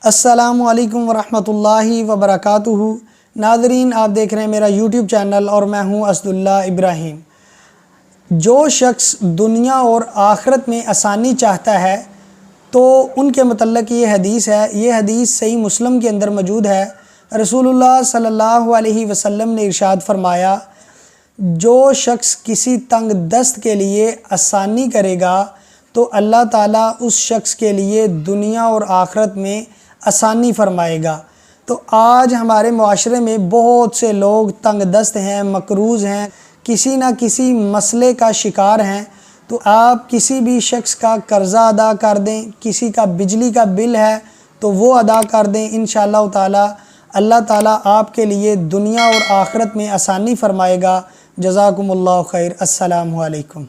السلام علیکم ورحمۃ اللہ وبرکاتہ۔ ناظرین، آپ دیکھ رہے ہیں میرا یوٹیوب چینل اور میں ہوں اسداللہ ابراہیم۔ جو شخص دنیا اور آخرت میں آسانی چاہتا ہے تو ان کے متعلق یہ حدیث ہے۔ یہ حدیث صحیح مسلم کے اندر موجود ہے۔ رسول اللہ صلی اللہ علیہ وسلم نے ارشاد فرمایا، جو شخص کسی تنگ دست کے لیے آسانی کرے گا تو اللہ تعالیٰ اس شخص کے لیے دنیا اور آخرت میں آسانی فرمائے گا۔ تو آج ہمارے معاشرے میں بہت سے لوگ تنگ دست ہیں، مقروض ہیں، کسی نہ کسی مسئلے کا شکار ہیں۔ تو آپ کسی بھی شخص کا قرضہ ادا کر دیں، کسی کا بجلی کا بل ہے تو وہ ادا کر دیں، انشاءاللہ تعالیٰ اللہ تعالیٰ آپ کے لیے دنیا اور آخرت میں آسانی فرمائے گا۔ جزاکم اللہ خیر۔ السلام علیکم۔